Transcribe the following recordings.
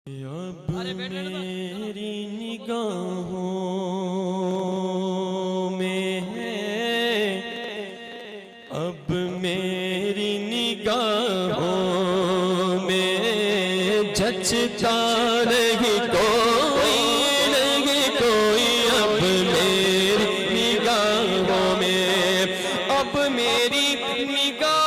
اب میری نگاہوں میں ہے، اب میری نگاہوں میں جچتا نہیں کوئی، نہیں کوئی اب میری نگاہوں میں، اب میری نگاہوں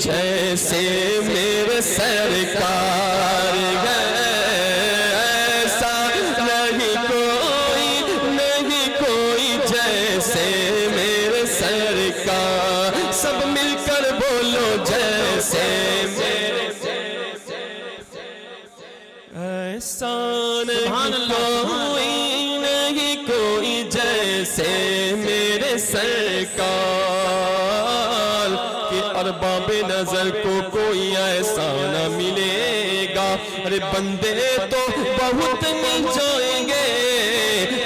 جیسے میرے سرکار ہے، ایسا نہیں کوئی جیسے میرے سرکار، سب مل کر بولو جیسے میرے ایسا نہیں کوئی جیسے میرے سرکار، ارباب نظر کو کوئی ایسا نہ ملے گا، ارے بندے تو بہت مل جائیں گے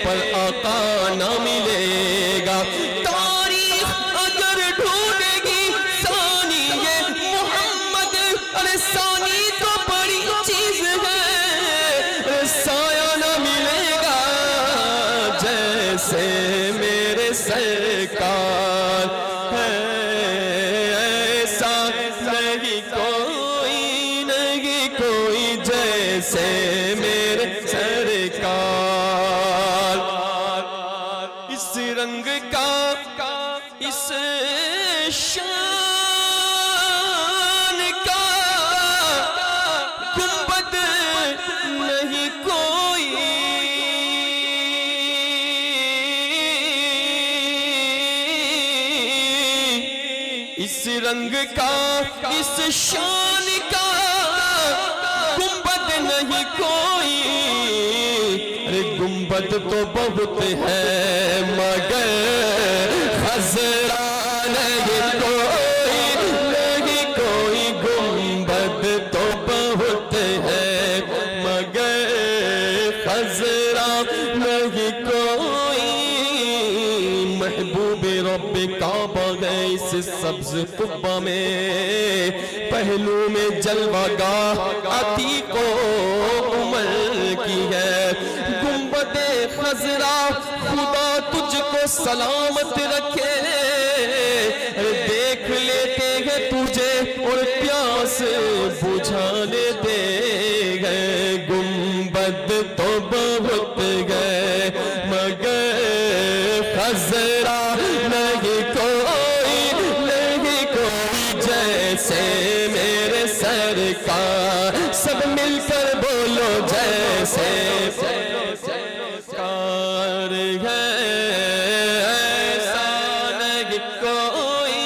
پر آقا نہ ملے گا، تاریخ اگر ڈھونڈے گی ثانی یہ محمد، ارے ثانی تو بڑی چیز ہے، ارے سایہ نہ ملے گا جیسے میرے سرکار ہے، جیسے میرے سرکار، اس رنگ کا اس شان کا گنبد نہیں کوئی، اس رنگ کا اس شان کا گنبد نہیں کوئی، ارے گنبد تو بہت ہے مگر خضرا نہیں کوئی گنبد تو بہت ہے مگر خضرا نہیں کوئی، محبوب رب کعبہ ہے اس سبز قبہ میں، پہلو میں جلوہ گاہ عتیق و عمر کی ہے، گنبد خضرا خدا تجھ کو سلامت رکھے، دیکھ لیتے ہیں تجھے اور پیاس بجھانے دے گئے، گنبد تو بہت گئے مگر خضرا نہیں کوئی جیسے میرے سرکار، سب مل کر بولو جیسے سرکار ہے، ایسا نہیں کوئی،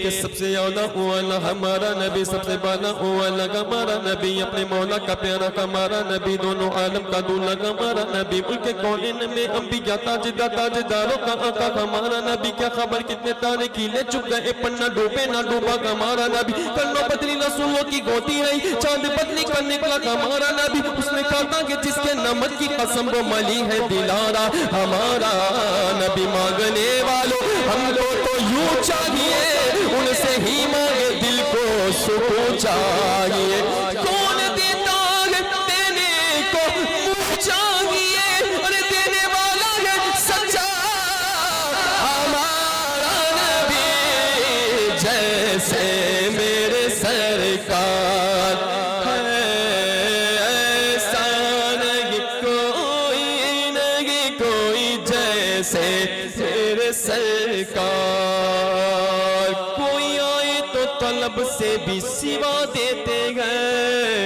کہ سب سے اولا اولا ہمارا نبی، سب سے بالا اولا ہمارا نبی، اپنے مولا کا پیارا ہمارا نبی، دونوں عالم کا دولا ہمارا نبی، ملک کونین میں انبیاء تاجداروں کا آقا ہمارا نبی، کیا خبر کتنے تارے کیلے چک گئے پر نہ ڈوبے نہ ڈوبا ہمارا نبی، کرنو پتلی رسولوں کی گوتی رہی، چاند پتلی کر نکلا ہمارا نبی، اس نے کہا کہ جس کے نمک کی قسم وہ ملی ہے دلارا ہمارا نبی، مانگنے والوں ہم کو تو یوں چاہیے ان سے ہی مانگے، دل کو سکون چاہیے، کون دیتا ہے دینے کو منہ چاہیے، اور دینے والا ہے سچا ہمارا نبی، جیسے میرے سرکار ہے، ایسا نہیں کوئی جیسے میرے سرکار، کوئی آئے تو طلب سے بھی سوا دیتے ہیں،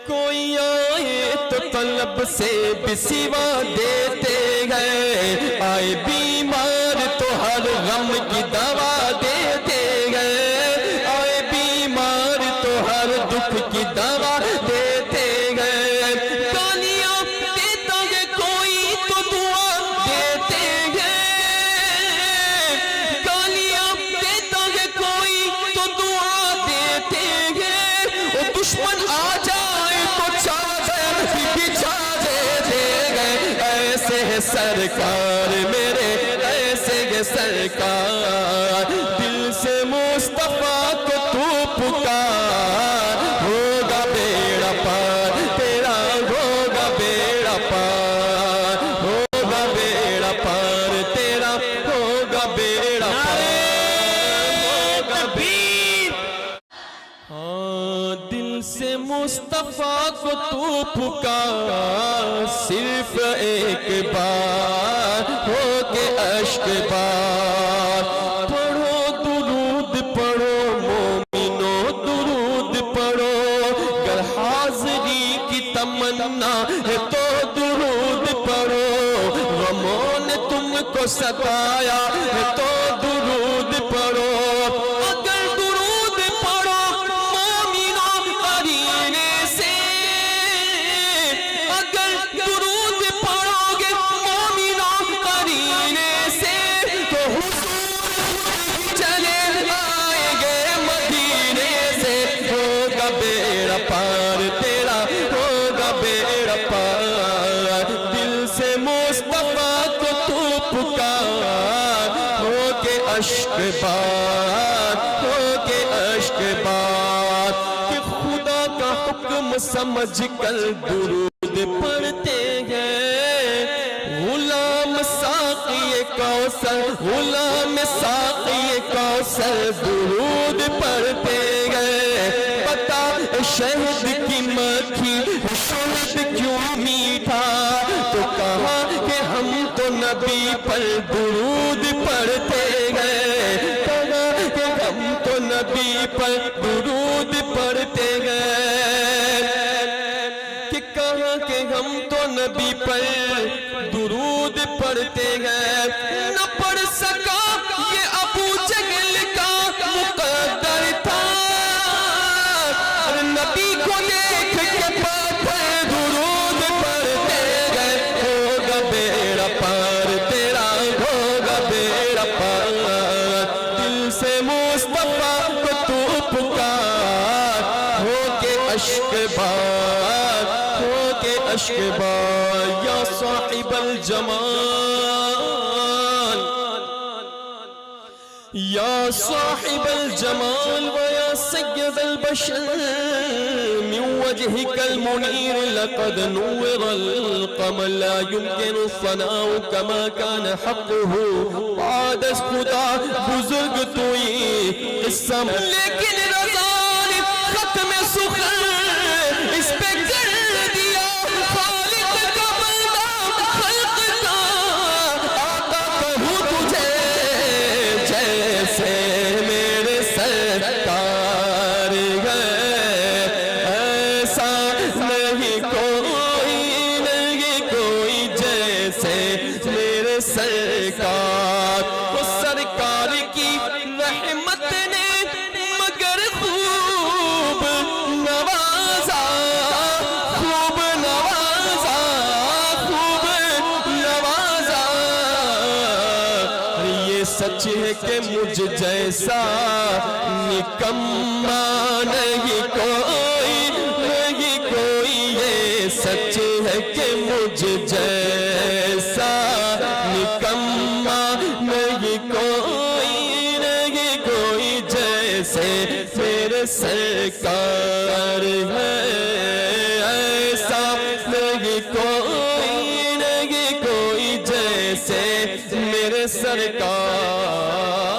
کوئی آئے تو طلب سے بھی سوا دیتے ہیں، آئے بیمار تو ہر غم کی دوا دیتے ہیں، آئے بیمار تو ہر دکھ کی دوا دیتے ہیں، گالیاں دیتا ہے کوئی تو دعا دیتے ہیں، گالیاں دیتا ہے کوئی تو دعا دیتے ہیں، اور دشمن آ جائے تو چادر بھی بچھا دیتے ہیں، یہ سرکار میرے ایسے یہ سرکار دل سے مصطفیٰ کو تو پکار ہوگا بیڑا پار تیرا ہوگا بیڑا پار ہوگا بیڑا پار تیرا ہوگا بیڑا پار ہوگا ہاں دل سے مصطفیٰ کو تو پکار صرف ایک بار ہو کے اشک بار پڑھو درود پڑھو مومنو درود پڑھو گر حاضری کی تمنا ہے تو درود پڑھو غموں نے تم کو ستایا ہے تو درود پڑھو اگر درود پڑھو مومنو قرینے سے اگر درود پڑھو گے مومنو قرینے سے تو حضور چلے آئیں گے مدینے سے ہوگا بیڑا پار تیرا ہوگا بیڑا پار دل سے مصطفیٰ کو تو پکار ہو کے اشک بار ہو کے اشک بار کہ خدا کا حکم سمجھ کر درود پڑھتے ہیں غلام ساقی کوثر غلام ساقی کوثر درود پڑھتے گئے پتا شہد کی مکھی شہد کیوں میٹھا تو کہا کہ ہم تو نبی پر درود پڑھتے گئے کہا کہ ہم تو نبی پر درود پڑھتے گئے کہ کہا کہ ہم تو نبی پر درود پڑھتے گئے نہ پڑھ سکا یہ ابو جہل کا مقدر تھا اور نبی کو دیکھ کے پاتھر درود پڑھتے گئے ہوگا بیڑا پار تیرا ہوگا بیڑا پار دل سے مصطفیٰ کو تو پکار ہو کے اشک بار ہو کے اشک بار یا صاحب الجمال یا صاحب الجمال ویا سید البشر من وجهك المنير لقد نور القمر لا يمكن الثناء كما كان حقه بعد خدا بزرگ توئی قصہ لیکن رضا نے ختم سخن اس پہ کر دیا خالق کا بندہ خلق کا آقا کہوں تجھے جیسے میرے سرکار ہے ایسا نہیں کوئی جیسے میرے سرکار وہ سرکار کی رحمت نے مگر خوب نوازا خوب نوازا خوب نوازا یہ سچ ہے کہ مجھ جیسا نکما نہیں کوئی یہ سچ ہے کہ مجھ جیسا نکما نہیں کوئی جیسے میرے سرکار ہے ایسا نہیں کوئی جیسے میرے سرکار